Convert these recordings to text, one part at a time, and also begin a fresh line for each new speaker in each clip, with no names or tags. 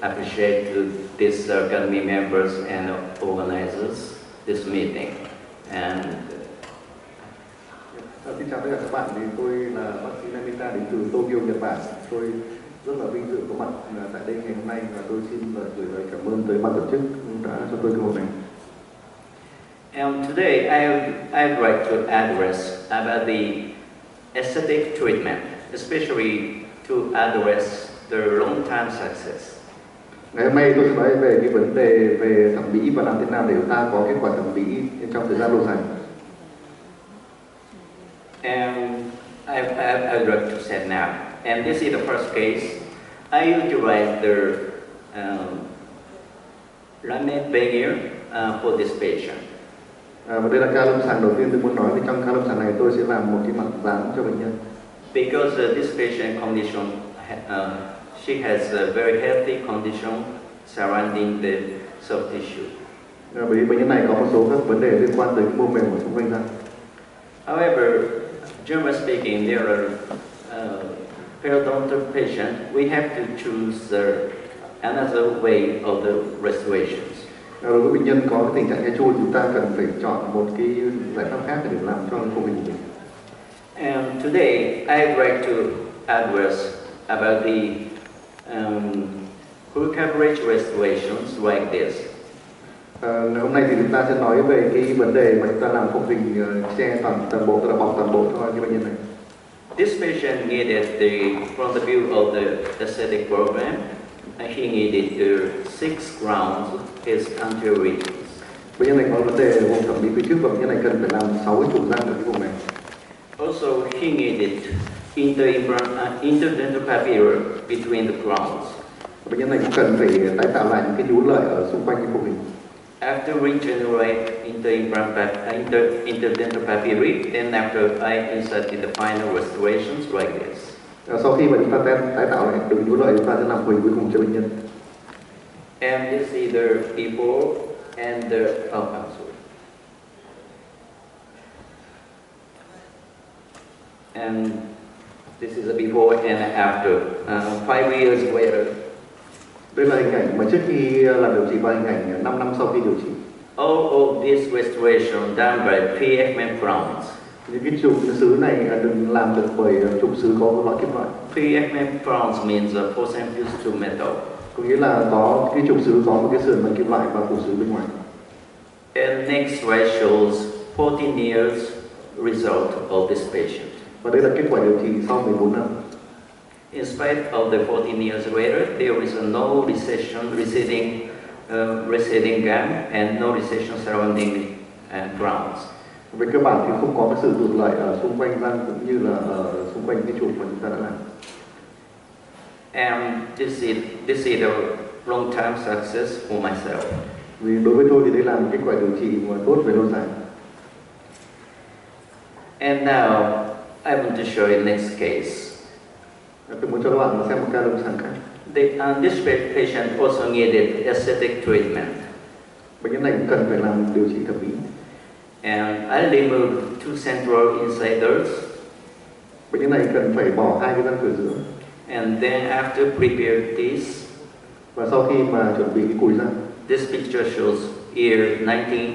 appreciate these academy members and organizers this meeting. And
xin chào tất cả các bạn, thì tôi là bác sĩ Namita đến từ Tokyo, Nhật Bản. Tôi rất là vinh dự có mặt tại đây ngày hôm nay và tôi xin gửi lời cảm ơn tới ban tổ chức đã cho tôi cơ hội này.
And today I'd like to address about the aesthetic treatment, especially to address the long-term success.
Ngày hôm nay tôi sẽ nói về cái vấn đề về thẩm mỹ và làm thế nào để chúng ta có kết quả thẩm mỹ trong thời gian lâu dài.
And I'd like to say now, and this is the first case. I utilize the laminate veneer for this patient.
Và đây là ca lâm sàng đầu tiên tôi muốn nói. Thì trong ca lâm sàng này tôi sẽ làm một cái mặt dán cho bệnh nhân.
Because this patient condition, she has a very healthy condition surrounding the soft tissue.
Bởi vì bệnh nhân này có một số các vấn đề liên quan tới cái mô mềm của xung quanh răng.
However, generally speaking, there are periodontal patients. We have to choose another way of the restorations.
Đối với bệnh nhân có cái tình trạng nhai chui, chúng ta cần phải chọn một cái giải pháp khác để làm cho phục hình.
And today I'd like to address about the full coverage restorations like this.
Hôm nay thì chúng ta sẽ nói về cái vấn đề mà chúng ta làm phục hình che toàn bộ, tức là bọc toàn bộ cho cái bệnh nhân này.
This patient needed from the view of the aesthetic program, he needed 6 crowns his anterior regions.
Bệnh nhân này có vấn đề vùng thẩm mỹ phía trước và bệnh nhân này cần phải làm 6 cái trụ răng ở cái vùng này.
Also, he needed interdental papilla between the crowns.
Bệnh nhân này cũng cần phải tái tạo lại những cái nhú lợi ở xung quanh cái phục hình.
After regenerate interdental papilla, then after I inserted the final restorations like this.
Sau khi mà chúng ta tái tạo lại được nhú lợi, chúng ta sẽ làm phục hình cuối cùng cho bệnh nhân.
And this is the before and the and this is the before and after. 5 years later.
Đây là hình ảnh mà trước khi làm điều trị và hình ảnh 5 năm sau khi điều trị.
All of this restoration done by pre-Ekman crowns.
Những cái trục sứ này đừng làm được bởi trục sứ có một loại kim loại.
Pre-Ekman crowns means a porcelain fused to metal.
Có nghĩa là có cái trục sứ có một cái sườn bằng kim loại và phủ sứ bên ngoài.
And next slide shows 14 years result of this patient.
Và đây là kết quả điều trị sau 14 năm.
In spite of the 14 years later, there is no receding gum and no recession surrounding crowns.
Về cơ bản thì không có cái sự tụt lại ở xung quanh răng cũng như là ở xung quanh cái trục mà chúng ta đã làm.
And this is the long-term success for myself.
Vì đối với tôi thì đây là một kết quả điều trị mà tốt về lâu dài.
And now I want to show you next case.
Tôi muốn cho các bạn xem một ca lâm sàng khác.
This patient also needed aesthetic treatment.
Bệnh nhân này cũng cần phải làm điều trị thẩm mỹ.
And I removed 2 central incisors.
Bệnh nhân này cần phải bỏ 2 cái răng cửa giữa.
And then after prepare this,
và sau khi mà chuẩn bị cái cùi răng,
this picture shows year 1989.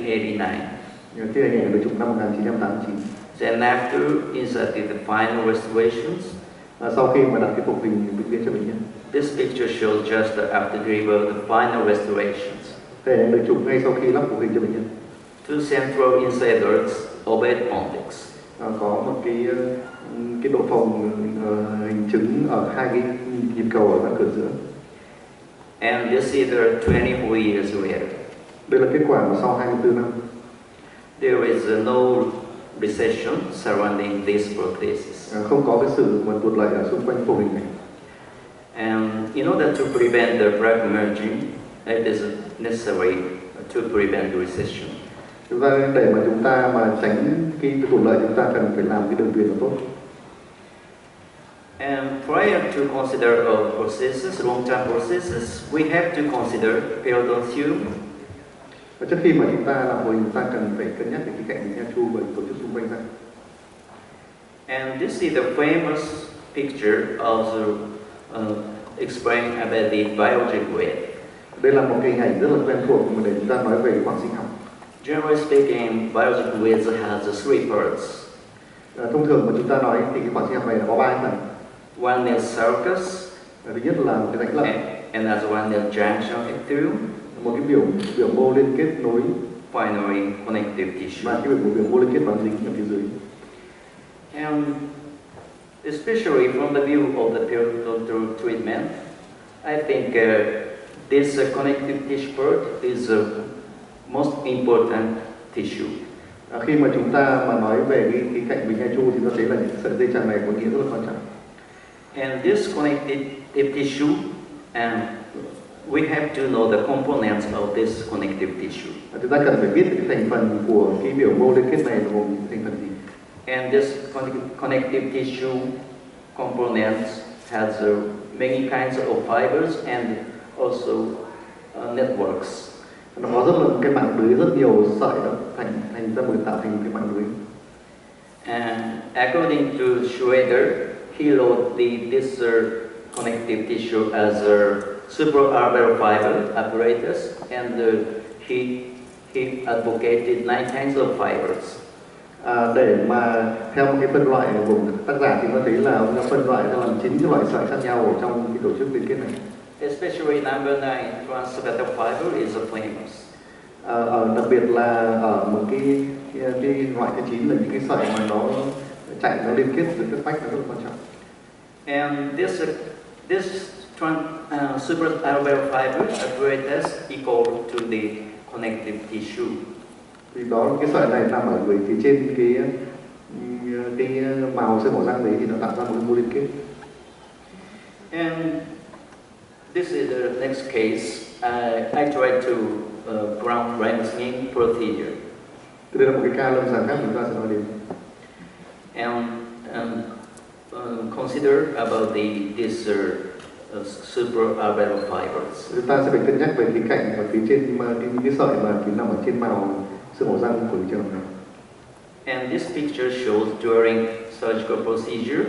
Cái hình ảnh được chụp năm 1989.
Then after inserted the final restorations.
Sau khi mà đặt cái phục hình vĩnh viễn cho bệnh nhân.
This picture shows just after deliver the final restorations.
Cái hình được chụp ngay sau khi lắp phục hình cho bệnh nhân.
2 central incisors obeyed pontics.
Có một cái độ phồng hình trứng ở 2 cái nhịp cầu ở răng cửa giữa.
And this is the 24 years later.
Đây là kết quả sau 24 năm.
There is no recession surrounding this prosthesis.
Không có cái sự mà tụt lại ở xung quanh phục hình này.
And in order to prevent the plaque merging, it is necessary to prevent the recession.
Chúng ta để mà chúng ta mà tránh cái tụt lợi, chúng ta cần phải làm cái đường viền nó tốt.
And prior to consider prosthesis, long-term prosthesis, we have to consider periodontium.
Và trước khi mà chúng ta làm hồi, chúng ta cần phải cân nhắc về cái cạnh nha chu và tổ chức xung quanh răng.
And this is the famous picture of the explain about the biologic weight.
Đây là một cái hình ảnh rất là quen thuộc mà để chúng ta nói về khoáng sinh học.
Generally speaking, biologic weight has three parts.
Thông thường mà chúng ta nói thì cái khoáng sinh học này là có 3 phần.
One is sulcus,
Thứ nhất là một cái rãnh lợi.
another one is junction epithelium,
Một cái biểu mô liên kết nối,
finally connective tissue.
và cái biểu mô liên kết bám dính ở phía dưới.
And especially from the view of the periodontal treatment, I think this connective tissue part is the most important tissue.
Khi mà chúng ta mà nói về cái cạnh bình hai chu thì ta thấy là những sợi dây chằng này có nghĩa rất là quan trọng.
And this connective tissue, and we have to know the components of this connective tissue.
Chúng ta cần phải biết cái thành phần của cái biểu mô liên kết này là gồm những thành phần gì.
And this connective tissue components has many kinds of fibers and also networks.
Nó có rất là cái mạng lưới, rất nhiều sợi đó thành ra tạo thành cái mạng lưới.
And according to Schroeder, he wrote this connective tissue as a supraorbital fiber apparatus, and he advocated 9 kinds of fibers.
Để mà theo một cái phân loại của tác giả thì nó thấy là ông đã phân loại ra làm 9 cái loại sợi khác nhau ở trong cái tổ chức liên kết này.
Especially number 9 transversal fiber is famous.
Đặc biệt là ở một cái loại thứ 9 là những cái sợi mà nó chạy, nó liên kết với các vách, nó rất là quan trọng.
And this supraorbital fiber apparatus equal to the connective tissue.
Thì đó, cái sợi này nằm ở dưới phía trên cái màu xương hổ răng đấy thì nó tạo ra một cái mô liên kết.
And this is the next case. I tried to ground branching procedure.
Đây là một cái ca lâm sàng khác chúng ta sẽ nói đến.
And consider about this supraorbital fibers.
Chúng ta sẽ phải cân nhắc về cái cạnh và phía trên những cái sợi mà nằm ở trên màu xương hổ răng của trường này.
And this picture shows during surgical procedure.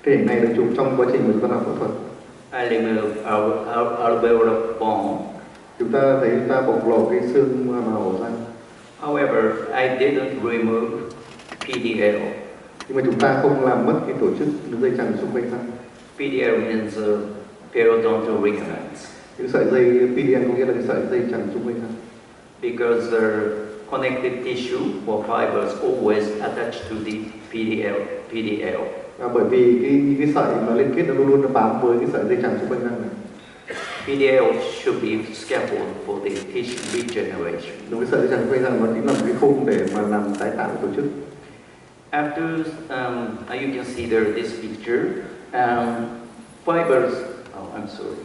Cái hình này được chụp trong quá trình mà chúng ta làm phẫu thuật.
I remove alveolar bone.
Chúng ta thấy chúng ta bộc lộ cái xương màu hổ răng.
However, I didn't remove PDL.
Nhưng mà chúng ta không làm mất cái tổ chức dây chằng xung quanh răng.
PDL means periodontal ligaments.
Cái sợi dây PDL có nghĩa là cái sợi dây chằng xung quanh răng.
Because the connective tissue or fibers always attached to the PDL.
Bởi vì những cái sợi mà liên kết nó luôn luôn nó bám với cái sợi dây chằng xung quanh răng này.
PDL should be scaffold for the tissue regeneration.
Đối với sợi dây chằng xung quanh răng nó chính là một cái khung để mà làm tái tạo tổ chức.
After you can see there this picture, fibers. Oh, I'm sorry.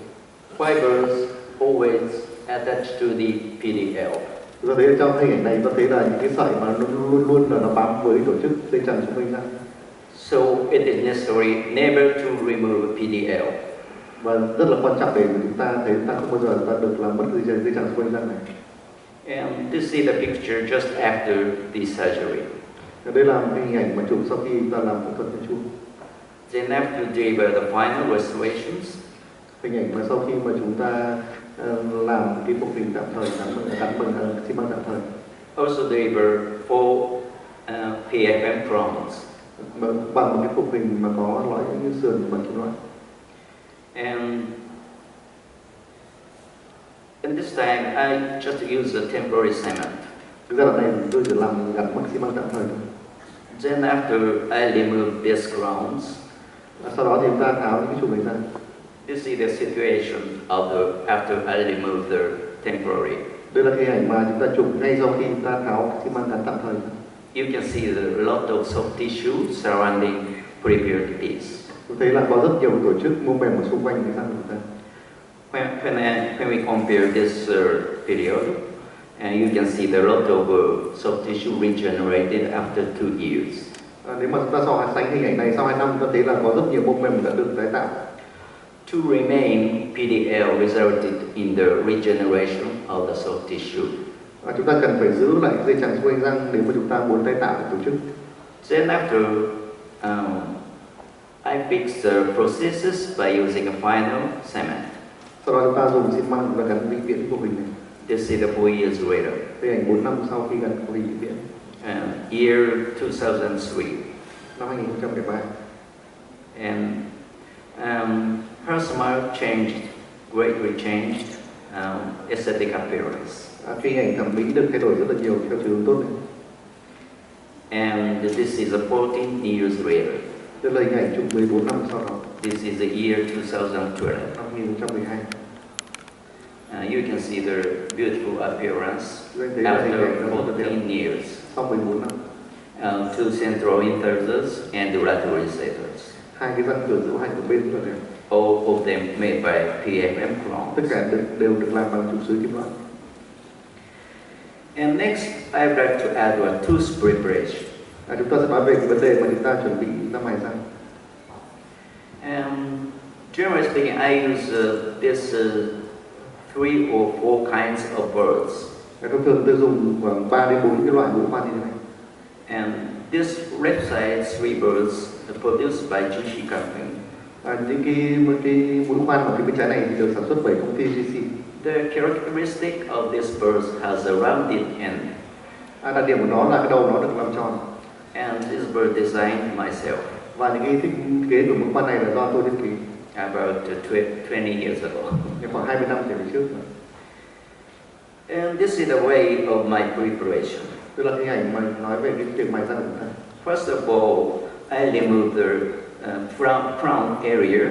Fibers always attached to the PDL.
Chúng ta thấy trong hình ảnh này ta thấy là những cái sợi mà nó luôn luôn là nó bám với tổ chức dây chằng xung quanh răng.
So it is necessary never to remove PDL.
Và rất là quan trọng để chúng ta thấy chúng ta không bao giờ ta được làm mất dây chằng xung quanh răng này.
And to see the picture just after the surgery.
Đây là một hình ảnh mà chụp sau khi ta làm phẫu thuật chân chu.
Then after deliver the final restorations.
Hình ảnh mà sau khi mà chúng ta làm cái phục hình tạm thời gắn bằng xi măng tạm thời.
Also deliver 4 PFM crowns.
Bằng một cái phục hình mà có lõi những sườn bằng kim loại.
And this time I just use a temporary cement.
Thực ra lần này tôi chỉ làm gắn bằng xi măng tạm thời thôi.
Then after I remove these crowns.
Sau đó thì chúng ta tháo những cái chùm này ra.
This is the situation of after I remove the temporary.
Đây là cái hình ảnh mà chúng ta chụp ngay sau khi chúng ta tháo xi măng gắn tạm thời.
You can see a lot of soft tissue surrounding prepared piece.
Tôi thấy là có rất nhiều tổ chức mô mềm ở xung quanh cái răng của chúng ta.
When we compare this period, and you can see the lot of soft tissue regenerated after 2 years.
Nếu mà chúng ta so sánh hình ảnh này sau 2 năm, chúng ta thấy là có rất nhiều mô mềm đã được tái tạo.
To remain, PDL resulted in the regeneration of the soft tissue.
Chúng ta cần phải giữ lại dây chằng xung quanh răng nếu mà chúng ta muốn tái tạo tổ chức.
Then after I fix the prosthesis by using a final cement.
Sau đó chúng ta dùng xi măng và gắn vĩnh viễn vô hình này.
This is the 4 years later.
Đây ảnh 4 năm sau khi gắn vô hình vĩnh viễn.
Year 2003.
Năm 2003.
And her smile changed, greatly changed aesthetic appearance.
Cái hình ảnh thẩm mỹ được thay đổi rất là nhiều theo chiều hướng tốt này.
And this is 14 years later.
Đây là hình ảnh chụp 14 năm sau đó.
This is the year 2012.
Năm 2012.
You can see their beautiful appearance
after
14 years.
Sau 14 năm.
Two central incisors and the lateral recessors.
Hai cái răng cửa giữa hai của bên là đẹp.
All of them made by PFM crowns.
Tất cả đều được làm bằng trục sứ kim loại.
And next, I would like to add a tooth preparation.
Chúng ta sẽ nói về cái vấn đề mà chúng ta chuẩn bị ra mài răng.
Generally speaking, I use this 3 or 4 kinds of birds.
Thông thường tôi dùng khoảng 3 đến 4 cái loại mũi khoan như thế này.
And this left side 3 birds produced by GC company.
Những cái mũi khoan ở phía bên trái này thì được sản xuất bởi công ty GC.
The characteristic of this bird has a rounded end.
Đặc điểm của nó là cái đầu nó được làm tròn.
And this bird designed myself.
Và những cái thiết kế của mũi khoan này là do tôi thiết kế.
About 20 years ago.
Khoảng 20 năm trở về trước.
And this is the way of my preparation.
Tức là hình ảnh mà nói về cái việc mài răng của chúng ta.
First of all, I remove the crown area.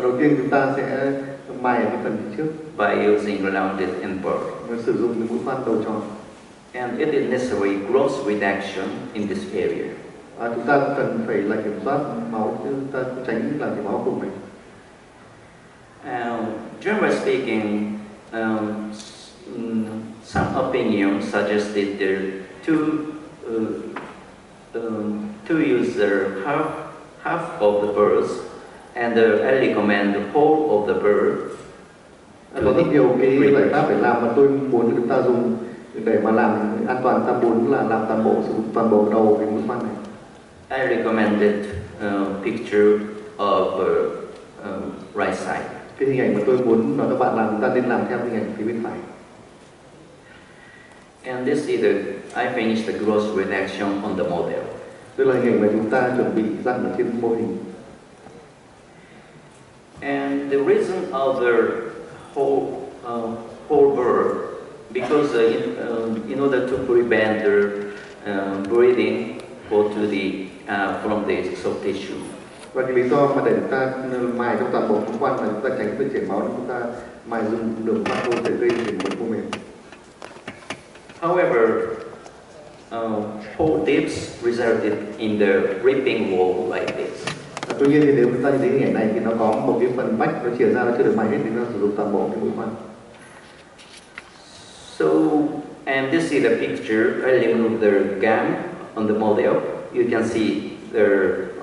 Đầu tiên chúng ta sẽ mài ở cái phần phía trước.
By using rounded end bird.
Sử dụng cái mũi khoan đầu tròn.
And it is necessary gross reduction in this area.
Chúng ta cần phải là kiểm soát máu, chứ chúng ta tránh là cái máu cùng mình.
Generally speaking, some opinions suggested there to use half of the birds, and I recommend the whole of the bird.
Có rất nhiều cái giải pháp để làm mà tôi muốn chúng ta dùng để mà làm an toàn. Ta muốn là làm toàn bộ, sử dụng toàn bộ đầu cái mũi khoan này.
I recommended picture of right side.
Cái hình ảnh mà tôi muốn nói các bạn làm, chúng ta nên làm theo hình ảnh phía bên phải.
And this is I finished the gross reduction on the model.
Đây là hình ảnh mà chúng ta chuẩn bị răng ở trên mô hình.
And the reason of the whole bird, because in order to prevent the breathing go to from the soft tissue.
Và cái lý do mà để chúng ta mài trong toàn bộ mũi khoan là chúng ta tránh việc chảy máu, chúng ta mài dùng đường khoan vô thể gây chảy máu của mình.
However, whole tips resulted in the ripping wall like this.
Tuy nhiên thì nếu chúng ta nhìn thấy hình ảnh này thì nó có một cái phần vách nó chìa ra, nó chưa được mài hết thì nó sử dụng toàn bộ cái mũi khoan.
So, and this is the picture. I removed the gum on the model. You can see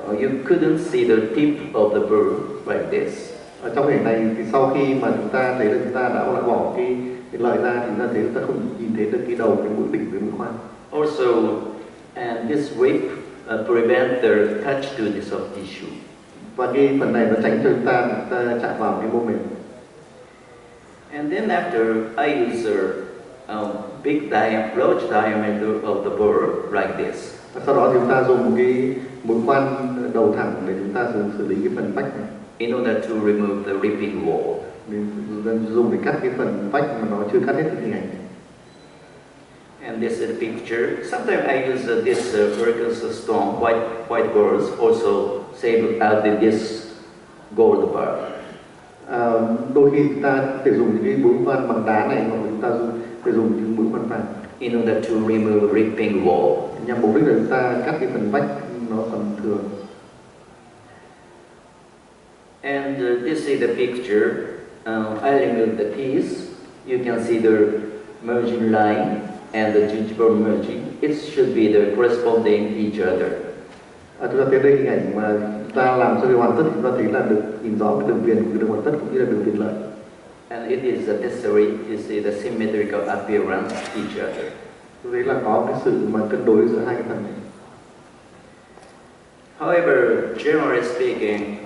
you couldn't see the tip of the bird like this.
Ở trong hình này thì sau khi mà chúng ta thấy là chúng ta đã loại bỏ cái lợi ra thì chúng ta thấy chúng ta không nhìn thấy được cái đầu, cái mũi đỉnh với mũi khoan.
Also, and this rip prevent the touch to the soft tissue.
Và cái phần này nó tránh cho chúng ta chạm vào cái mô mềm.
And then after I use a large diameter of the bird like this.
Sau đó thì chúng ta dùng cái mũi khoan đầu thẳng để chúng ta xử lý cái phần vách này.
In order to remove the ripping wall.
Mình dùng để cắt cái phần vách mà nó chưa cắt hết cái hình ảnh.
And this is the picture. Sometimes I use this Urkel stone, white birds, also save out this gold bar.
Đôi khi chúng ta phải dùng những cái mũi khoan bằng đá này, hoặc chúng ta phải dùng những mũi khoan vàng.
In order to remove ripping wall.
Nhằm mục đích là chúng ta cắt cái phần vách nó còn thừa.
And this is the picture. I remove the teeth. You can see the merging line and the gingival merging. It should be the corresponding each other.
Chúng ta thấy đây hình ảnh mà chúng ta làm cho cái hoàn tất, chúng ta thấy là được nhìn rõ cái đường viền của cái đường hoàn tất cũng như là đường viền lợi.
And it is necessary to see the symmetrical appearance each other.
Tôi thấy là có cái sự mà cân đối giữa hai cái phần này.
However, generally speaking,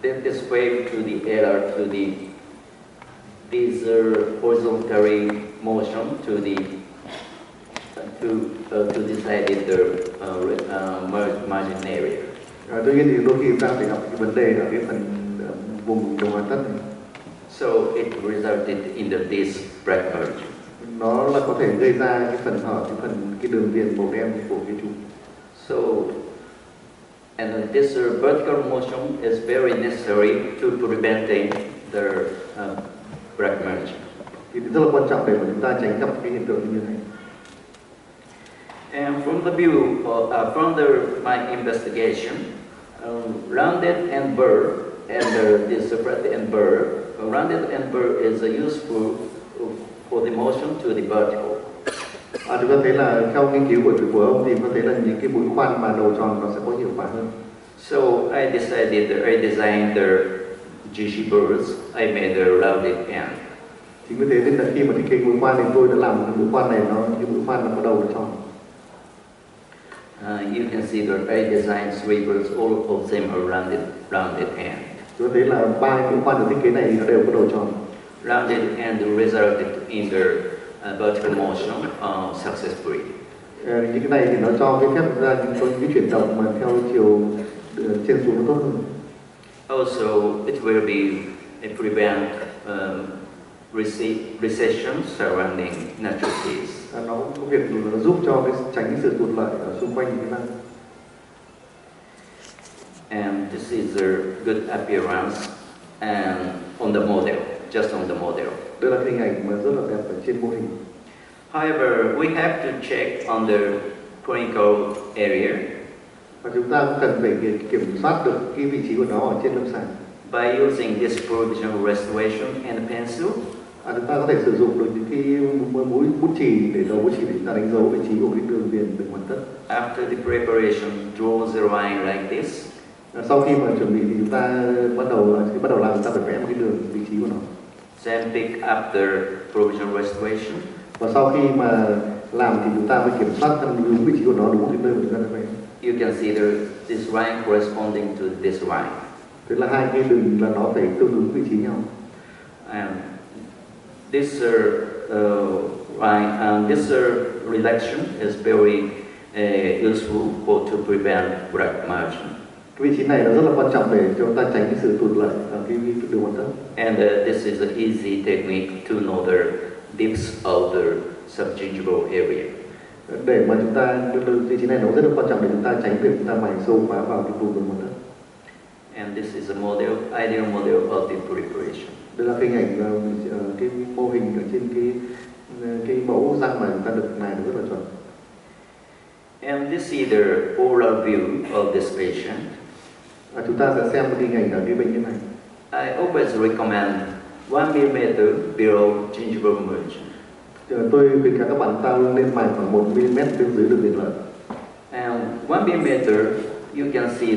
this wave to the error to this horizontally motion to decided the margin area.
Tuy nhiên thì đôi khi chúng ta phải gặp cái vấn đề ở cái phần vùng đồng hoàn tất này.
So it resulted in this black merge.
Nó là có thể gây ra cái phần hở, cái đường viền màu đen của cái trụ.
So, and this vertical motion is very necessary to preventing the black merge.
Thì rất là quan trọng để mà chúng ta tránh gặp cái hiện tượng như thế này.
And from the view of, my investigation, rounded and burr and this flat and burr, rounded and burr is useful for the motion to the vertical.
Chúng ta thấy là theo nghiên cứu của ông thì có thấy là những cái mũi khoan mà đầu tròn nó sẽ có hiệu quả hơn.
So I designed the GC burrs. I made a rounded end.
Chính vì thế nên là khi mà thiết kế mũi khoan thì tôi đã làm cái mũi khoan này nó như mũi khoan nó có đầu nó tròn.
You can see that I designed three burrs, all of them are rounded end.
Chúng ta thấy là ba mũi khoan được thiết kế này nó đều có đầu tròn.
Rounded end resulted in the vertical motion successfully.
Những cái này thì nó cho cái phép ra những cái chuyển động mà theo chiều trên xuống nó tốt hơn.
Also, it will prevent recession surrounding natural trees.
Nó có việc nó giúp cho tránh cái sự tụt lợi ở xung quanh những cái răng.
And this is a good appearance and on the model, just on the model.
Đây là hình ảnh mà rất là đẹp ở trên mô hình.
However, we have to check on the clinical area.
Và chúng ta cũng cần phải kiểm soát được cái vị trí của nó ở trên lâm sàng.
By using this provisional restoration and pencil.
Chúng ta có thể sử dụng được những cái mũi bút chì để đầu bút chì để chúng ta đánh dấu vị trí của cái đường viền đường hoàn tất.
After the preparation, draw the line like this.
Sau khi mà chuẩn bị thì chúng ta bắt đầu làm, chúng ta phải vẽ một cái đường vị trí của nó.
Then pick up the provisional restoration.
Và sau khi mà làm thì chúng ta phải kiểm soát đúng vị trí của nó, đúng cái nơi mà chúng ta đã vẽ.
You can see this line corresponding to this line.
Tức là hai cái đường là nó phải tương ứng vị trí nhau.
And this line, this reduction is very useful to prevent black margin.
Cái vị trí này nó rất là quan trọng để cho chúng ta tránh cái sự tụt lợi ở cái đường hoàn tất.
And this is an easy technique to know the depths of the subgingival area.
Để mà chúng ta vị trí này nó rất là quan trọng để chúng ta tránh việc chúng ta mài sâu quá vào cái vùng đường hoàn tất.
And this is a ideal model of the preparation.
Đây là hình ảnh cái mô hình ở trên cái mẫu răng mà chúng ta được mài rất là chuẩn.
And this is the oral view of this patient.
Chúng ta sẽ xem một hình ảnh ở cái bệnh nhân này.
I always recommend 1 mm below gingival merge.
Tôi khuyến cáo các bạn ta nên mài khoảng 1 mm bên dưới đường viền lợi.
And 1 mm, you can see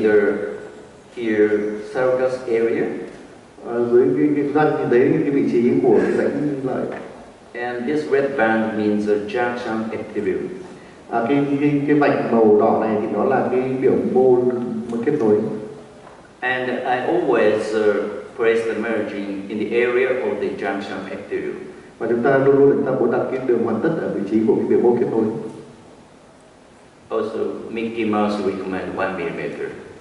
here sulcus area.
Dưới cái răng thì đấy cái vị trí của cái rãnh lợi.
And this red band means a junction epithelium.
Cái vạch màu đỏ này thì nó là cái biểu mô kết nối.
And I always place the merging in the area of the junction epithelium.
Và chúng ta luôn chúng ta muốn đặt cái đường hoàn tất ở vị trí của cái biểu mô kết nối.
Also, Mickey Mouse recommend 1 mm.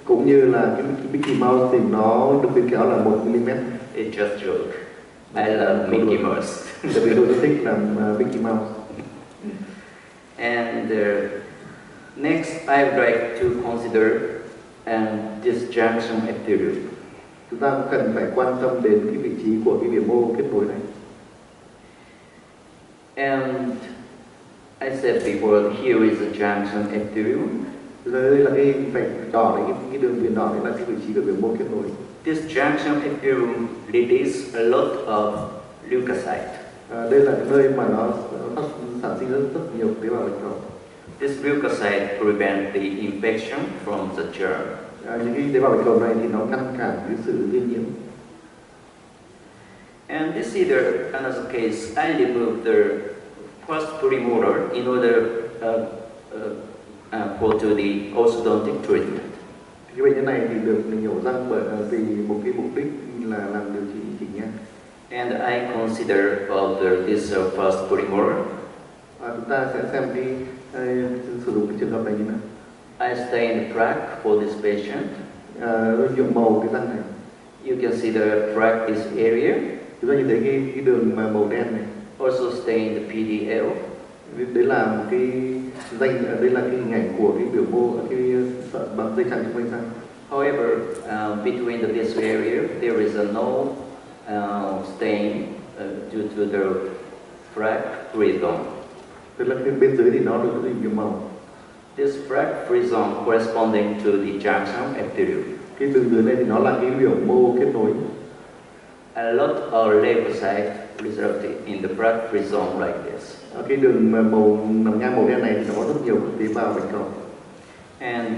Cũng như là cái Mickey Mouse thì nó được khuyến cáo là 1 mm.
It's just joke. I love Mickey Mouse.
Tại vì tôi rất thích làm Mickey Mouse.
And next, I would like to consider this junction epithelium.
Chúng ta cũng cần phải quan tâm đến cái vị trí của cái biểu mô kết nối này.
And I said before, here is the junction epithelium.
Đây là cái vạch đỏ này, cái đường viền đỏ này là cái vị trí của biểu mô kết nối.
This junction epithelium releases a lot of leukocytes.
Đây là cái nơi mà nó sản sinh rất nhiều tế bào bạch cầu.
This leukocyte prevents the infection from the germ.
Những cái tế bào bạch cầu này thì nó ngăn cản cái sự lây nhiễm.
And this is another case. I removed the first premolar in order for the orthodontic treatment.
Cái bệnh nhân này thì được nhổ răng vì một cái mục đích là làm điều trị chỉnh nhan.
And I consider this first polymer.
Chúng ta sẽ xem sử dụng cái trường hợp này như nào.
I stained black for this patient.
Nhuộm màu cái răng này.
You can see the black this area.
Chúng ta nhìn thấy cái đường màu đen này.
Also stained PDL.
Đấy là một cái đây là cái hình ảnh của cái biểu mô cái bằng dây chằng xung quanh răng.
However, between this area there is no stain due to the black frisson.
Tức là bên dưới thì nó được hình nhuộm màu.
This black frisson corresponding to the junction epithelium.
Cái đường dưới này thì nó là cái biểu mô kết nối.
A lot of lymphocytes resulted in the black frisson like this.
Cái đường màu nằm ngang màu đen này thì nó có rất nhiều tế bào bạch cầu.
And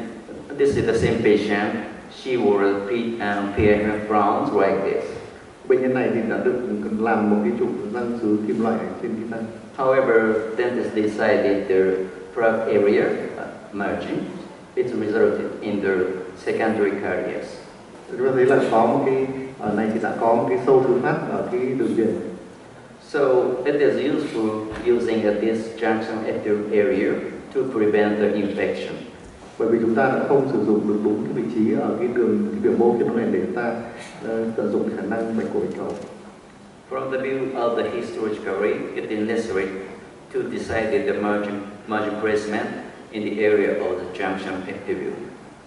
this is the same patient. She wore PHM crowns like this.
Bệnh nhân này thì đã được làm một cái trục răng sứ kim loại trên cái răng.
However, dentist decided the plaque area merging. It resulted in the secondary caries.
Chúng ta thấy là có một cái ở này thì đã có một cái sâu thứ phát ở cái đường viền.
So it is useful using this junction epithelial area to prevent the infection.
Bởi vì chúng ta đã không sử dụng được đúng cái vị trí ở cái biểu mô kết nối này để chúng ta tận dụng khả năng bạch cầu bạch cầu.
From the view of the histologically, it is necessary to decide the margin placement in the area of the junction epithelium.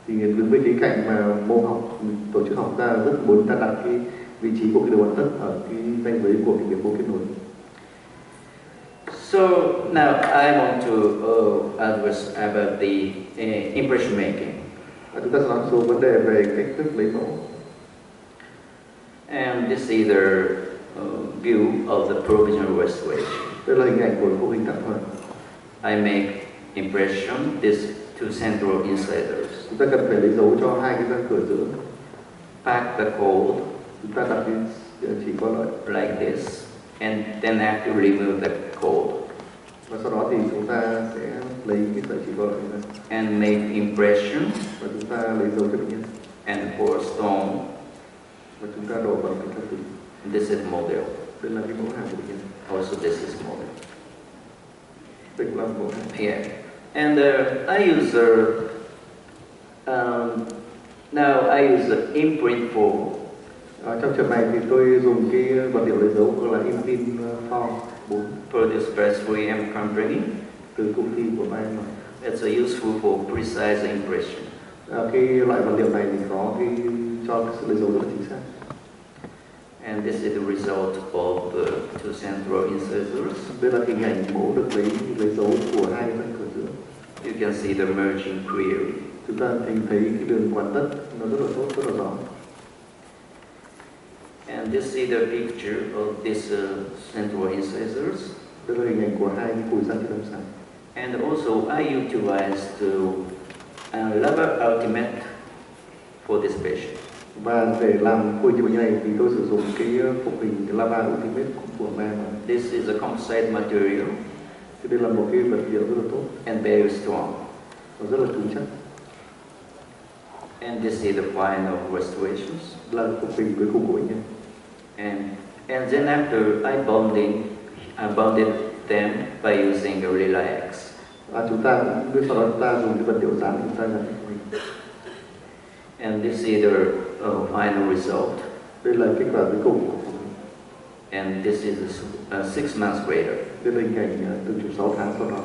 Thì đứng với cái cạnh mà mô học, tổ chức học ta rất muốn ta đặt cái vị trí của cái đầu hoàn tất ở cái ranh giới của cái biểu mô kết nối.
So now I want to address about the impression making.
Chúng ta sẽ nói một số vấn đề về cách thức lấy mẫu.
And this is the view of the provisional restoration.
Đây là hình ảnh của Phục Hình tạm thời.
I make impression these two central incisors.
Chúng ta cần phải lấy dấu cho hai cái răng cửa giữa.
Pack the cold.
Chúng ta đặt cái chỉ có lợi
like this, and then I have to remove the cold.
Và sau đó thì chúng ta sẽ lấy cái sợi chỉ có lợi ra.
And make impression.
Và chúng ta lấy dấu cho bệnh nhân.
And pour stone.
Và chúng ta đổ bằng cái thạch thủy.
This is model.
Đây là cái mẫu hàm của bệnh nhân.
Also this is model.
Đây cũng là mẫu hàm.
Yeah. And I use now I use the imprint form.
Trong trường này thì tôi dùng cái vật liệu lấy dấu gọi là imprint form 4.
Produce press 3M company.
Từ công ty của BM.
It's useful for precise impression.
Cái loại vật liệu này thì có cái cho cái sự lấy dấu rất là chính xác.
And this is the result of the two central incisors.
Đây là hình ảnh mẫu được lấy dấu của hai răng cửa giữa.
You can see the merging clearly.
Chúng ta thấy cái đường hoàn tất nó rất là tốt, rất là rõ.
And this is the picture of these central incisors.
Đây là hình ảnh của hai cái cùi răng trên lâm sàng.
And also I utilize the lever ultimate for this patient.
Và để làm cùi cho bệnh nhân này thì tôi sử dụng cái phục hình lava ultimate của BM.
This is a composite material.
Thì đây là một cái vật liệu rất là tốt.
And very strong.
Và rất là cứng chắc.
And this is the final restorations.
Là phục hình cuối cùng của bệnh nhân.
And then after I bonded them by using a relax.
Chúng ta cũng biết sau đó chúng ta dùng cái vật liệu dán chúng ta làm phục hình.
And this is the final result.
Đây là kết quả cuối cùng của phục hình.
And this is 6 months later.
Đây là hình ảnh từ 6 tháng sau đó.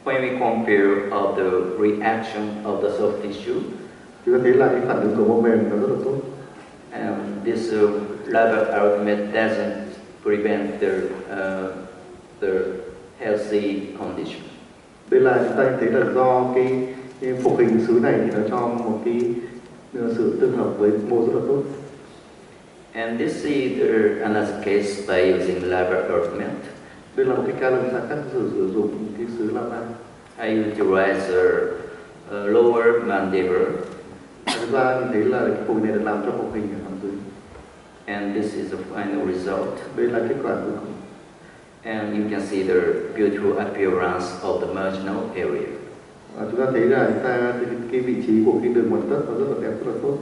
When we compare of the reaction of the soft tissue,
chúng ta thấy là cái phản ứng của mô mềm nó rất là tốt.
This lever ultimate doesn't prevent the healthy condition.
Đây là chúng ta thấy là do cái phục hình sứ này thì nó cho một cái sự tương hợp với mô rất là tốt.
And this is another case by using lever ultimate.
Đây là một cái ca lâm sàng khác sử dụng cái sứ lava.
I utilize a lower mandible.
Chúng ta nhìn thấy là cái phục này được làm cho phục hình ở hàm dưới.
And this is the final result.
Đây là kết quả cuối cùng.
And you can see the beautiful appearance of the marginal area.
Chúng ta thấy là cái vị trí của cái đường hoàn tất nó rất là đẹp, rất là tốt.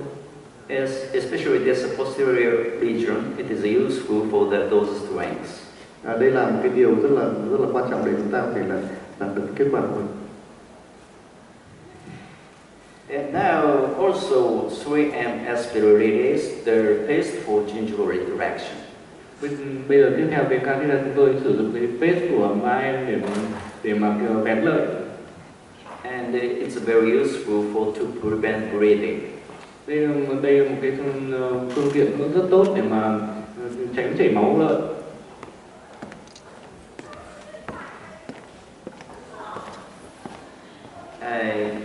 Especially this posterior region, it is useful for those strengths.
Đây là một cái điều rất là quan trọng để chúng ta có thể là đạt được kết quả của mình.
And now also 3M aspirates the paste for gingival interaction.
Bây giờ tiếp theo cái ca chúng tôi sử dụng cái paste của 3M để mà vén lợi.
And it's very useful to prevent bleeding.
Đây là một cái phương tiện rất tốt để mà tránh chảy máu lợi.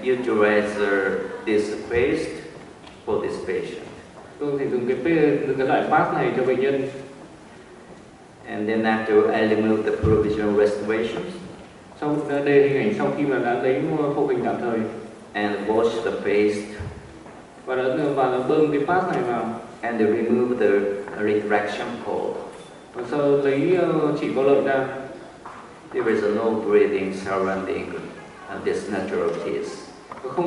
I utilize this paste for this patient.
Tôi thì dùng cái loại paste này cho bệnh nhân.
And then after I remove the provisional restorations.
Sau đây hình ảnh sau khi mà đã lấy phục hình tạm thời.
And wash the paste.
Và đã bơm cái paste này vào.
And remove the retraction cord.
Và sau lấy chỉ có lợi ra.
There is no bleeding surrounding this natural teeth.
Các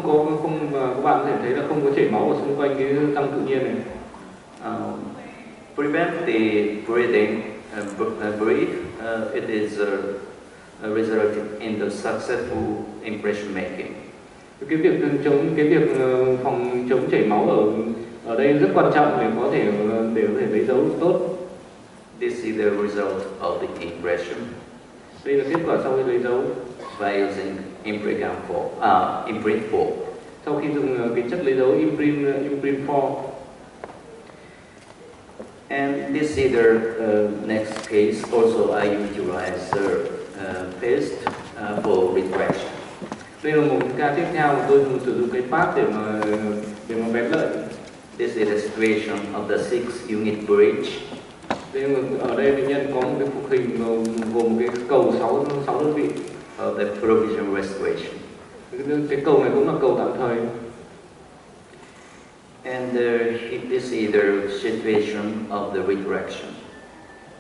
bạn có thể thấy là không có chảy máu ở xung quanh cái răng tự nhiên này.
Prevent the bleeding. It is resulted in the successful impression making.
Cái việc phòng chống chảy máu ở đây rất quan trọng để có thể lấy dấu tốt.
This is the result of the impression.
Đây là kết quả sau khi lấy dấu.
By using imprint form.
Sau khi dùng cái chất lấy dấu imprint form.
And this is the next case. Also, I utilize paste for retraction.
Đây là một ca tiếp theo mà tôi sử dụng cái paste để mà vén lợi.
This is the situation of the 6 unit bridge.
Ở đây bệnh nhân có một cái phục hình gồm một cái cầu 6 đơn vị.
Of the provisional restoration.
Cái cầu này cũng là cầu tạm thời.
And this is the situation of the retraction.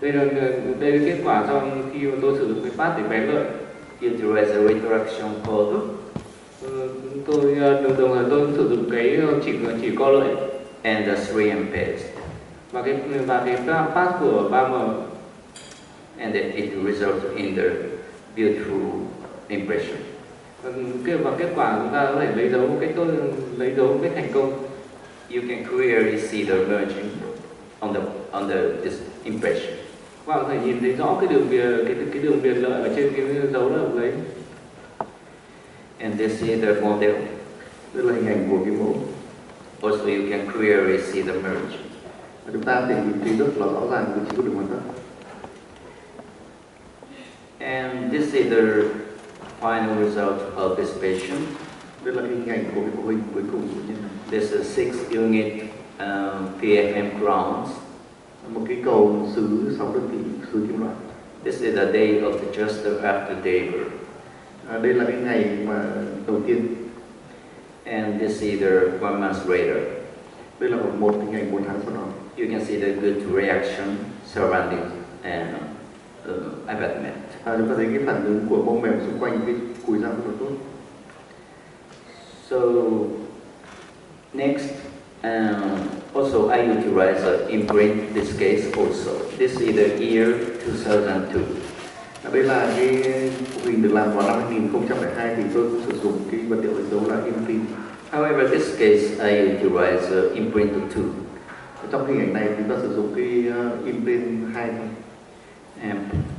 Đây là kết quả sau khi mà tôi sử dụng cái paste để vén lợi.
Utilize the retraction cord.
Tôi đồng thời tôi sử dụng cái chỉ co lợi.
And the 3M paste.
Và cái paste của 3M.
And it results in the beautiful impression.
Và kết quả chúng ta có thể lấy dấu một cách thành công.
You can clearly see the merging on this impression.
Các bạn có thể nhìn thấy rõ cái đường viền lợi ở trên cái dấu đã được lấy.
And this is the model.
Đây là hình ảnh của cái mẫu.
Also, you can clearly see the merge.
Chúng ta có thể nhìn thấy rất là rõ ràng vị trí của đường hoàn tất.
And this is the final result of this patient.
Đây là hình ảnh của cái mẫu hình cuối cùng của nhân.
This is 6 unit PFM crowns.
Một cái cầu sứ 6 đơn vị sứ kim loại.
This is the day of the just after labor.
Đây là cái ngày mà đầu tiên.
And this is the 1 month later.
Đây là một hình ảnh 1 tháng sau đó.
You can see the good reaction surrounding and abutment.
Chúng ta thấy cái phản ứng của mô mềm xung quanh cái cùi răng rất là tốt.
So next, also I utilize imprint this case also. This is the year 2002.
Đây là cái hình được làm vào năm 2002 thì tôi cũng sử dụng cái vật liệu đánh dấu là imprint.
However, this case I utilize imprint 2.
Trong hình ảnh này chúng ta sử dụng cái imprint 2 thôi.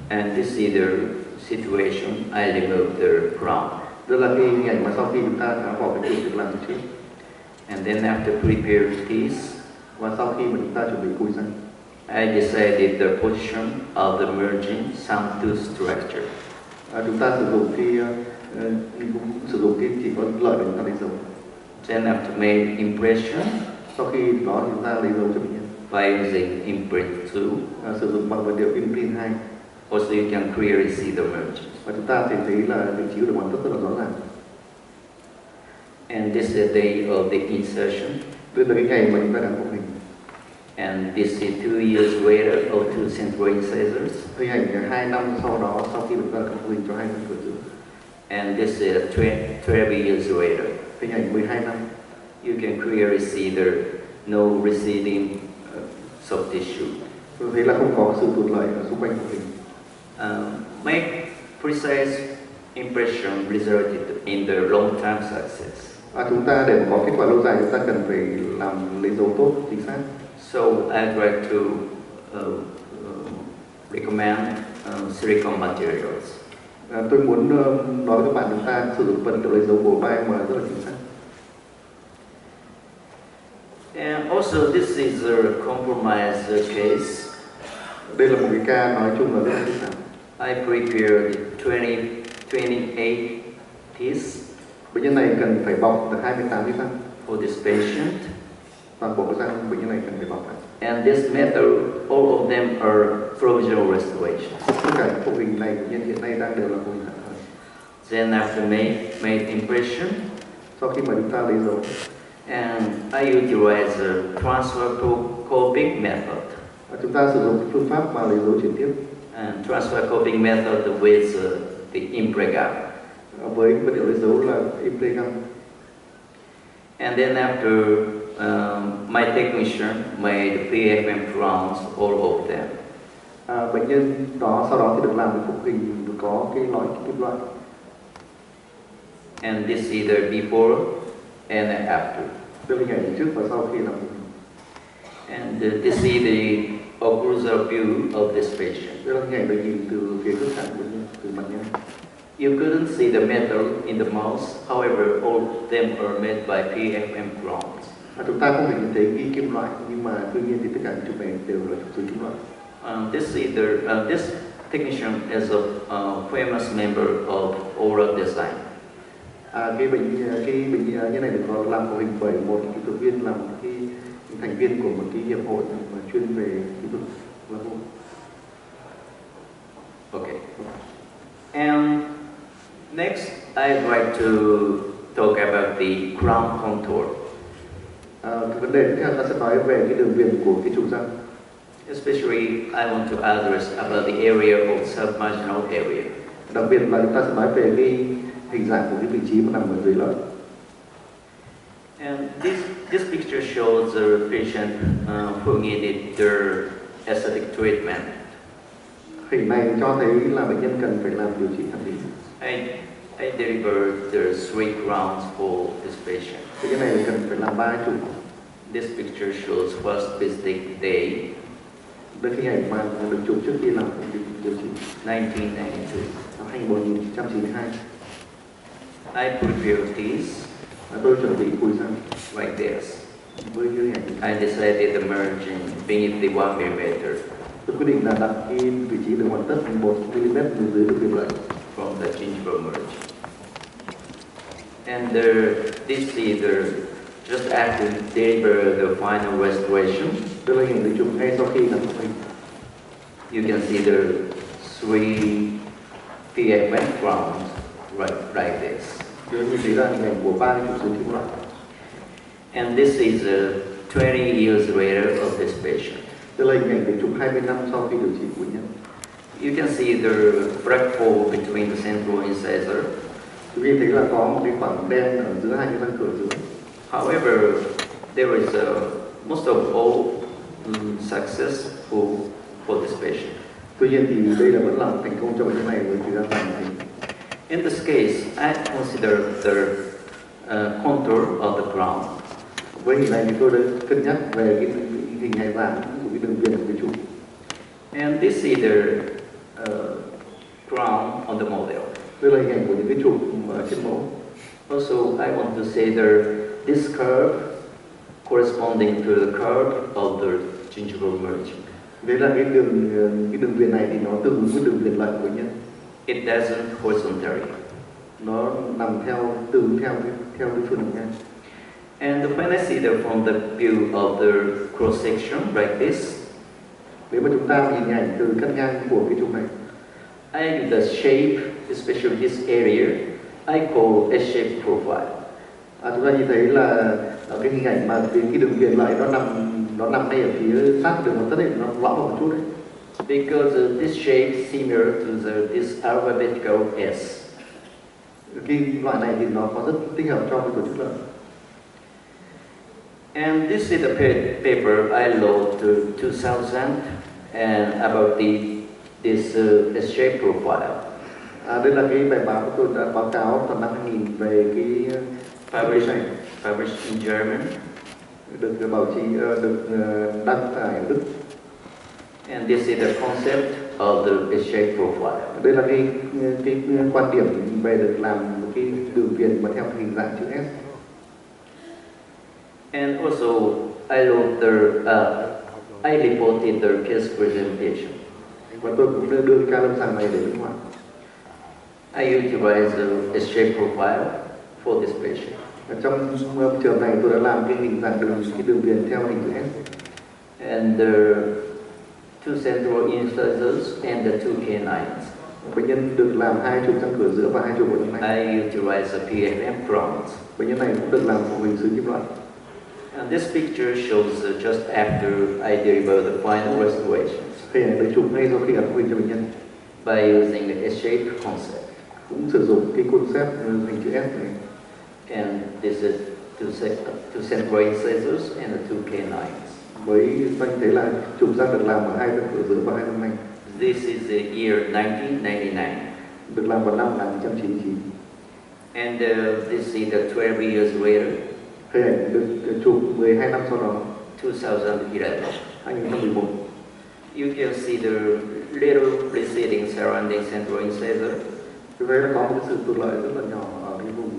And this is the situation. I remove the crown.
Đây là cái hình ảnh mà sau khi chúng ta tháo bỏ cái việc làm trước.
And then after prepare teeth.
Và sau khi mà chúng ta chuẩn bị cùi răng.
I decided the position of the merging some tooth structure.
Chúng ta sử dụng cái chỉ có lợi để chúng ta đánh dấu.
Then after made impression.
Sau khi đó chúng ta lấy dấu cho bệnh nhân.
By using imprint 2.
Sử dụng bằng vật liệu imprint 2.
Also you can clearly see the merge.
Và chúng ta thể thấy là vị trí của đường hoàn tất rất là rõ ràng.
And this is the day of the insertion.
Đây là cái ngày mà chúng ta đã phục hình.
And this is 2 years later of 2 central incisors.
Hình ảnh 2 năm sau đó, sau khi chúng ta phục hình cho 2 răng cửa giữa.
And this is 12 years later.
Hình ảnh 12 năm.
You can clearly see there no receding soft tissue.
Tôi thấy là không có sự tụt lại ở xung quanh của hình.
Make precise impression resulted in the long-term success.
Chúng ta để có kết quả lâu dài chúng ta cần phải làm lấy dấu tốt, chính xác.
So I'd like to recommend silicone materials.
Tôi muốn nói với các bạn chúng ta sử dụng vật liệu lấy dấu bổ bay mà rất là chính xác.
And also this is a compromise case.
Đây là một cái ca nói chung là rất là phức tạp.
I prepared 28 teeth.
Bệnh nhân này cần phải bọc được 28 cái răng.
For this patient.
Toàn bộ cái răng bệnh nhân này cần phải bọc lại.
And this method, all of them are provisional restoration.
Tất cả những phục hình này bệnh nhân hiện nay đang đều là phục hình tạm thời.
Then after made impression.
Sau khi mà chúng ta lấy dấu.
And I utilize a transfer coping method.
Chúng ta sử dụng phương pháp mà lấy dấu chuyển tiếp.
And transfer coping method with the impregam.
Với vật liệu lấy dấu là impregam.
And then after my technician made PFM crowns, all of them.
Bệnh nhân đó sau đó thì được làm cái phục hình có cái lõi kim loại.
And this either before and after.
Đây là hình ảnh trước và sau khi làm phục hình.
And this is the occlusal view of this patient.
Đây là hình ảnh được nhìn từ phía trước cạnh bệnh nhân, từ mặt nhân.
You couldn't see the metal in the mouth, however, all of them are made by PFM crowns.
Chúng ta không thể nhìn thấy ghi kim loại, nhưng mà tuy nhiên thì tất cả những chụp này đều là chụp từ kim loại.
This technician is a famous member of oral design.
Cái bệnh nhân này được làm phục hình bởi một kỹ thuật viên, là một cái thành viên của một cái hiệp hội mà chuyên về kỹ thuật là môn.
Okay. And next, I'd like to talk about the crown contour.
Cái vấn đề tiếp theo ta sẽ nói về cái đường viền của cái trụ răng.
Especially, I want to address about the area of submarginal area.
Đặc biệt là chúng ta sẽ nói về cái hình dạng của cái vị trí mà nằm ở dưới lợi.
And this picture shows a patient who needed their aesthetic treatment.
Hình này cho thấy là bệnh nhân cần phải làm điều trị thẩm mỹ.
I delivered the 3 crowns for this patient.
Bệnh nhân này cần phải làm 3 trụ.
This picture shows first visit day.
Đây hình ảnh mà được chụp trước khi làm điều trị.
1992.
Năm 1992.
I prepared these.
Tôi chuẩn bị cùi răng.
Like this.
Với như ảnh.
I decided the margin beneath the 1 mm.
Tôi quyết định là đặt cái vị trí đường hoàn tất 1 mm bên dưới được viền lợi.
From the gingival merge. And this either just after deliver the final restoration.
Đây là hình được chụp ngay sau khi làm phục hình.
You can see the 3 PFM crowns like this.
Đây như thấy là hình ảnh của 3 trụ xứ kim loại.
And this is 20 years later of this patient.
Đây là hình ảnh được chụp 20 năm sau khi điều trị của bệnh nhân.
You can see the black hole between the central incisor.
Quý vị thấy là có một cái khoảng đen ở giữa hai cái răng cửa dưới.
However, there is most of all successful for this patient.
Tuy nhiên thì đây là vẫn là một thành công cho bệnh nhân này với thời gian dài.
In this case, I consider the contour of the crown.
Với hình này thì tôi đã cân nhắc về cái hình hài dạng của cái đường viền của cái trụ.
And this is the crown on the model.
Đây là hình ảnh của những cái trụ trên mẫu.
Also, I want to say that this curve corresponding to the curve of the gingival merge.
Đấy là cái đường viền này thì nó tương ứng với đường viền lợi của nhân.
It doesn't horizontally.
Nó nằm tương ứng theo cái phương nằm ngang.
And when I see that from the view of the cross section like this,
nếu mà chúng ta nhìn ảnh từ cắt ngang của cái trụ này,
I use the shape, especially this area, I call S-shaped profile.
Chúng ta nhìn thấy là ở cái hình ảnh mà cái đường viền lợi nó nằm ngay ở phía sát đường hoàn tất ấy, nó lõm vào một chút đấy.
Because this shape similar to this alphabetical S.
Cái loại này thì nó có rất thích hợp cho cái tổ chức lợn.
And this is the paper I wrote to 2000 and about this shape profile.
Đây là cái bài báo tôi đã báo cáo vào năm 2000 về cái
published in German.
Được báo chí được đăng tải ở Đức.
And this is the concept of the shape profile.
Đây là cái quan điểm về được làm một cái đường viền mà theo hình dạng chữ S.
And also I wrote I reported the case presentation.
Và tôi cũng đưa ca lâm sàng này để bên ngoài.
I utilized a shape profile for this patient.
Trong trường này tôi đã làm cái hình dạng đường viền theo hình chữ S.
And the two central incisors and the two canines.
Bệnh nhân được làm 2 chụp răng cửa giữa và 2 chụp ở răng nanh.
I utilized a PFM crowns.
Bệnh nhân này cũng được làm phục hình xứ kim loại.
And this picture shows just after I delivered the final restorations.
Hình ảnh được chụp ngay sau khi ấn phục hình cho bệnh nhân.
By using the S-shape concept.
Cũng sử dụng cái concept hình chữ S này.
And this is two central incisors and the two canines.
Với anh thấy là chụp răng được làm ở 2 răng cửa giữa và 2 răng nanh.
This is the year 1999.
Được làm vào năm 1999.
And this is the 12 years later.
Hình ảnh được chụp 12 năm sau đó.
2011.
2011.
You can see the little receding surrounding central incisor.
Như vậy là có một sự tụt lợi rất là nhỏ ở cái vùng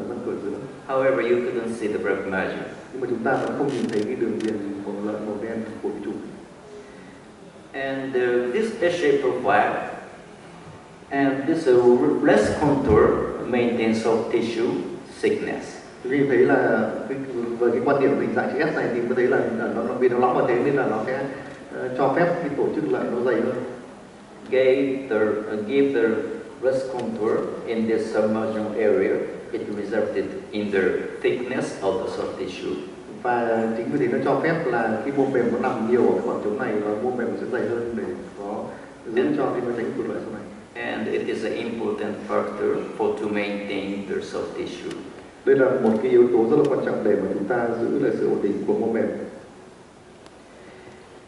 răng cửa giữa.
However, you couldn't see the black margin.
Nhưng mà chúng ta vẫn không nhìn thấy cái đường viền màu lợn màu đen của cái chụp.
And this S-shape profile and this less contour maintains soft tissue thickness.
Vì thấy là với cái quan điểm hình dạng chữ S này thì tôi thấy là vì nó lõm vào thế nên là nó sẽ cho phép cái tổ chức lại nó dày hơn.
Give the less contour in this submarginal area. It resulted in the thickness of the soft tissue.
Và chính vì thế nó cho phép là cái mô mềm nó nằm nhiều ở cái khoảng trống này và mô mềm sẽ dày hơn để có giúp cho cái máy tính tụt lợi sau này.
And it is an important factor to maintain the soft tissue.
Đây là một cái yếu tố rất là quan trọng để mà chúng ta giữ lại sự ổn định của mô mềm.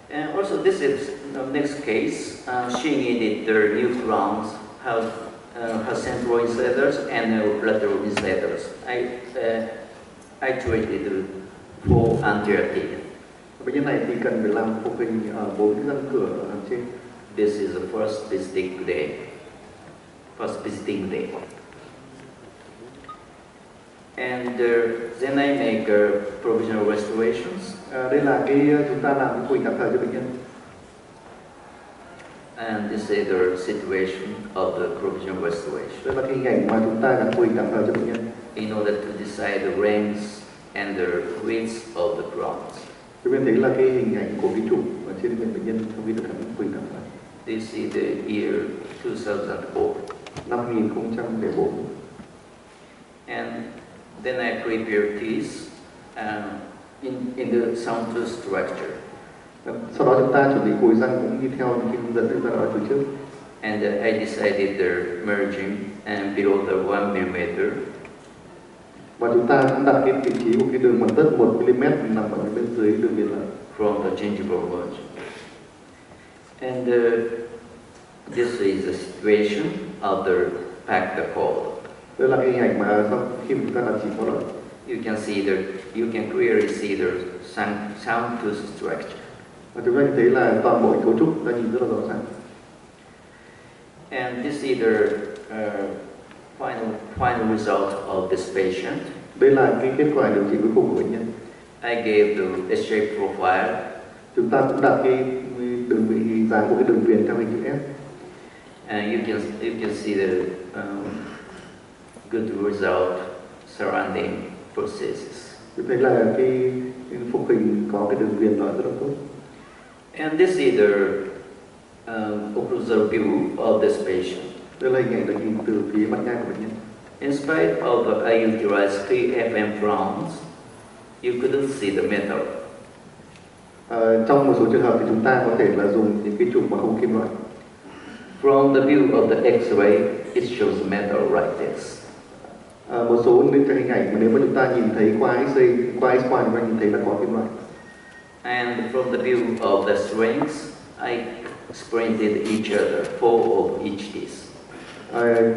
And also this is next case. She needed the new crowns, her central incisors and lateral incisors. I treated 4 anterior teeth.
Bệnh nhân này thì cần phải làm phục hình ở 4 cái răng cửa ở hàm trên.
This is the first visiting day. And then I make provisional restorations.
Đây là cái chúng ta làm cái phục hình tạm thời cho bệnh nhân.
And this is the situation of the provisional restoration.
Đây là cái hình ảnh mà chúng ta gắn phục hình tạm thời cho bệnh nhân.
In order to decide the ranks and the width of the crowns.
Chúng ta thấy là cái hình ảnh của cái trục ở trên người bệnh nhân trong khi được gắn phục hình tạm thời.
This is the year 2004.
Năm 2004.
And then I prepare teeth in the sound tooth structure.
Sau đó chúng ta chuẩn bị khối răng cũng như theo những cái hướng dẫn chúng ta đã nói từ trước.
And I decided the merging and below the 1 mm.
Và chúng ta cũng đặt cái vị trí của cái đường mặt tất 1 mm nằm ở bên dưới đường viền lợn.
From the gingival merging. And this is the situation of the packed cord.
Đây là cái hình ảnh mà sau khi chúng ta đặt chỉ có lợn.
You can clearly see the sound tooth structure.
Và chúng ta thấy là toàn bộ cấu trúc ta nhìn rất là rõ ràng.
And this is the final result of this patient.
Đây là cái kết quả điều trị cuối cùng của bệnh nhân.
I gave the S-shape profile.
Chúng ta cũng đặt cái đường vị hình dáng của cái đường viền theo hình chữ S.
And you can see the good result surrounding prosthesis.
Chúng thấy là cái phục hình có cái đường viền nó rất là tốt.
And this is the occlusal view of this patient.
Đây là hình ảnh được nhìn từ phía mặt ngang của bệnh nhân.
In spite of the I utilized PFM crowns, you couldn't see the metal.
Trong một số trường hợp thì chúng ta có thể là dùng những cái trục mà không kim loại.
From the view of the X-ray, it shows metal like this.
Một số những cái hình ảnh mà nếu mà chúng ta nhìn thấy qua X-ray, qua X-quang chúng ta nhìn thấy là có kim loại.
And from the view of the strings, I printed each other, 4 of each piece.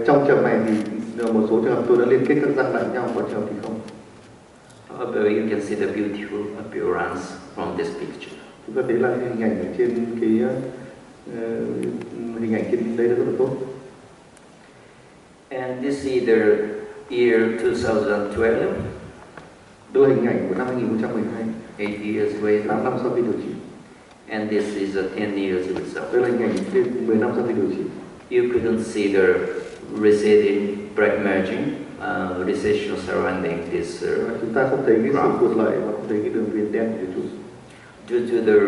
Trong trường này thì một số trường hợp tôi đã liên kết các răng lại nhau, có trường hợp thì không.
However, you can see the beautiful appearance from this picture.
Chúng ta thấy là hình ảnh ở trên cái hình ảnh trên đây rất là tốt.
And this is the year 2012.
Đây là hình ảnh của năm 2012.
8 years later.
8 năm sau khi điều trị.
And this is a 10 years result.
Đây là hình ảnh trên 10 năm sau khi điều trị.
You couldn't see the receding black margin, recession surrounding this.
Chúng ta không thấy cái sự tuột lợi và không thấy cái đường viền đen của trụ.
Due to the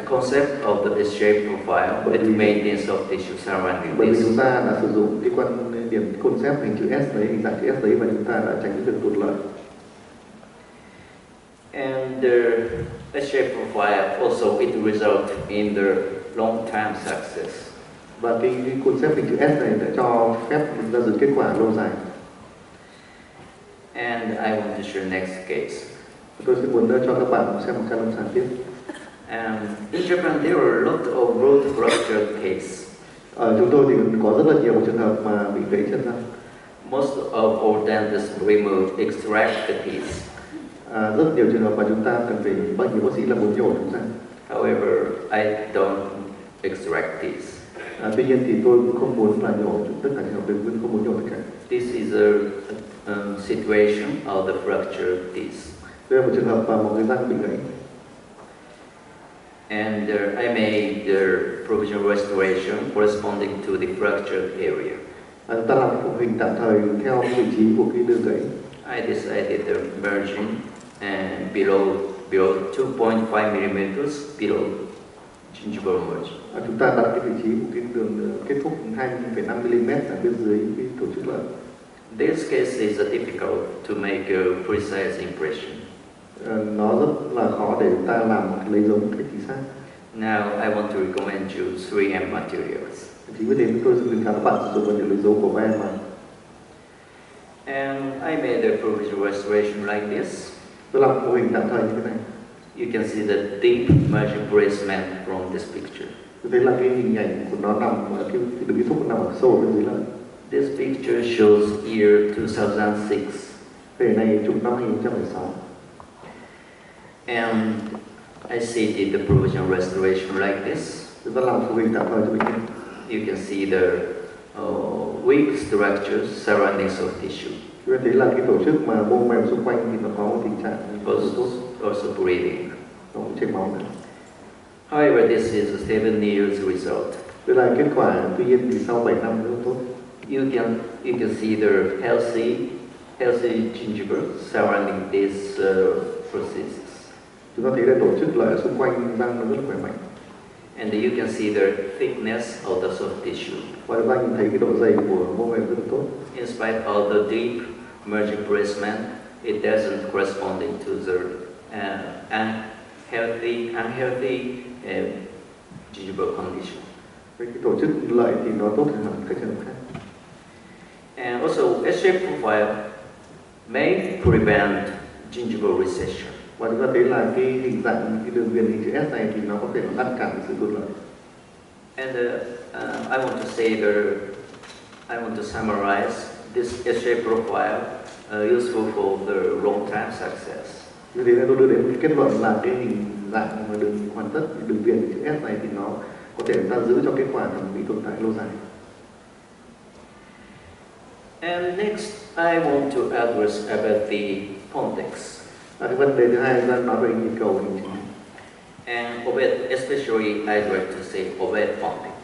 concept of the S-shape profile, it maintains soft tissue surrounding
Bởi vì
this.
chúng ta đã sử dụng cái quan điểm concept hình chữ S đấy, hình dạng chữ S đấy, và chúng ta đã tránh cái việc tuột lợi.
And the S-shape profile also it result in the long-term success.
Và cái concept hình chữ S này đã cho phép ra dựng kết quả lâu dài.
And I want to share next case.
Tôi sẽ muốn cho các bạn xem một ca lâm sàng tiếp.
In Japan, there are a lot of root fracture cases.
Ở chúng tôi thì có rất là nhiều trường hợp mà bị gãy chân răng.
Most of our dentists remove, extract the teeth.
Rất nhiều trường hợp mà chúng ta cần phải nhiều bác sĩ là muốn nhổ chúng răng.
However, I don't extract teeth.
Tuy nhiên thì tôi cũng không muốn là nhổ tất cả trường hợp, tôi không muốn nhổ tất cả.
This is a situation of the fractured teeth.
Đây là một trường hợp mà một cái răng bị gãy.
And I made the provisional restoration corresponding to the fractured area.
Chúng ta làm phục hình tạm thời theo vị trí của cái đường gãy.
I decided the margin and below 2.5 millimeters below gingival margin.
Chúng ta đặt cái vị trí của cái đường kết thúc 2,5 mm ở bên dưới cái tổ chức lợi.
This case is difficult to make a precise impression.
Nó rất là khó để chúng ta làm lấy dấu một cách chính xác.
Now I want to recommend you 3M materials.
Chính vì thế tôi xin khuyến cáo các bạn sử dụng vật liệu lấy dấu của em mà.
And I made a provisional restoration like this.
Tôi làm mô hình tạm thời như thế này.
You can see the deep margin placement from this picture.
Tôi thấy là cái hình ảnh của nó nằm ở cái đường kết thúc nằm ở sâu bên dưới lợi.
This picture shows year 2006.
Cái này chụp năm 2016.
And I seated the provisional restoration like this.
Chúng ta làm mô hình tạm thời cho bệnh nhân.
You can see the weak structures surrounding soft tissue.
Chúng ta thấy là cái tổ chức mà mô mềm xung quanh thì nó có một tình trạng
Also breathing.
nó cũng chảy máu nữa.
However, this is a 7 years result.
Đây là kết quả, tuy nhiên thì sau 7 năm rất tốt.
You can see the healthy gingiva surrounding this process.
Chúng ta thấy là tổ chức lợi xung quanh răng nó rất là khỏe mạnh.
And you can see the thickness of the soft tissue.
Và chúng ta nhìn thấy cái độ dày của mô mềm rất là tốt.
In spite of the deep margin placement, it doesn't corresponding to the unhealthy gingival condition.
Cái tổ chức lợi thì nó tốt hơn các trường hợp khác.
And also, S-shape profile may prevent gingival recession.
Và chúng ta thấy là cái hình dạng, cái đường viền hình chữ S này thì nó có thể ngăn cản sự tuột lợi.
And I want to summarize this S-shape profile useful for the long-term success.
Như thế nên tôi đưa đến cái kết luận là cái hình dạng mà đường hoàn tất, đường viền hình chữ S này thì nó có thể ta giữ cho kết quả thẩm mỹ tồn tại lâu dài.
And next, I want to address about the context.
Cái vấn đề thứ hai là nói về nhịp cầu hình chính.
And especially I'd like to say ovate fonting.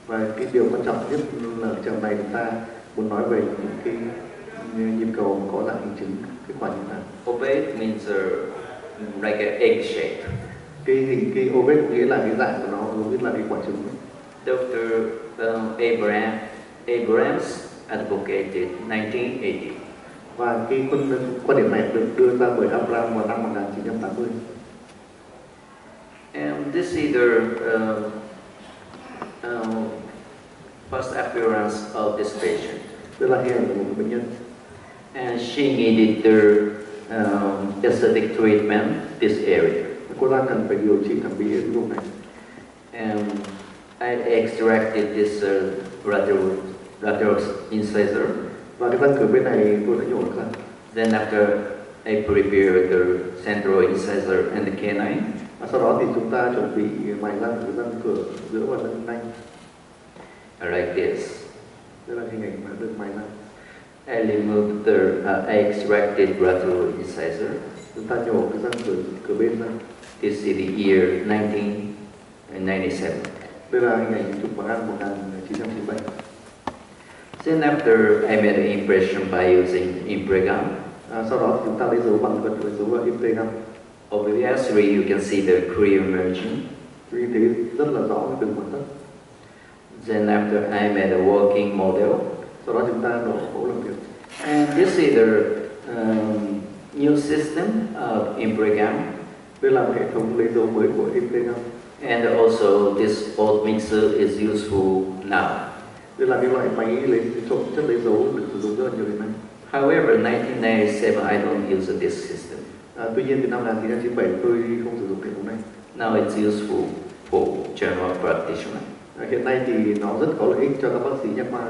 Và cái điều quan trọng nhất là trong này chúng ta muốn nói về những cái nhịp cầu có dạng hình chính, kết quả như thế nào.
Ovate means like an egg shape.
Cái ovate nghĩa là cái dạng của nó giống như là cái quả trứng.
Dr. Abrams advocated 1980.
Và cái quan điểm này được đưa ra bởi Abraham vào năm 1980.
And this is the first appearance of this patient.
Đây là hình ảnh của một bệnh nhân.
and she needed the aesthetic treatment this area.
Cô ta cần phải điều trị thẩm mỹ ở cái vùng này.
And I extracted this lateral incisor.
Và cái răng cửa bên này tôi đã nhổ được ra.
Then after I prepared the central incisor and the canine.
Và sau đó thì chúng ta chuẩn bị mài răng cái răng cửa giữa và răng nanh.
Like this.
Đây là hình ảnh mà được mài răng.
I removed I extracted lateral incisor.
Chúng ta nhổ cái răng cửa bên ra.
This is the year 1997.
Đây là hình ảnh chụp bằng năm 1997.
Then after I made an impression by using impregan.
Sau đó thì chúng ta lấy dấu bằng vật lấy dấu impregan.
Over the X-ray you can see the clear margin.
Như thế rất là rõ cái đường mặt đất.
Then after I made a working model.
Sau đó chúng ta nổ mẫu làm việc.
And this is the new system of impregan.
Đây là hệ thống lấy dấu mới của impregan.
And also this old mixer is useful now.
Đây là cái loại máy lấy trộn chất lấy dấu được sử dụng rất là nhiều hiện nay.
However, in 1997 I don't use this system.
Tuy nhiên từ năm 1997 tôi không sử dụng hệ thống này.
Now it's useful for general practitioner.
Hiện nay thì nó rất có lợi ích cho các bác sĩ nha khoa.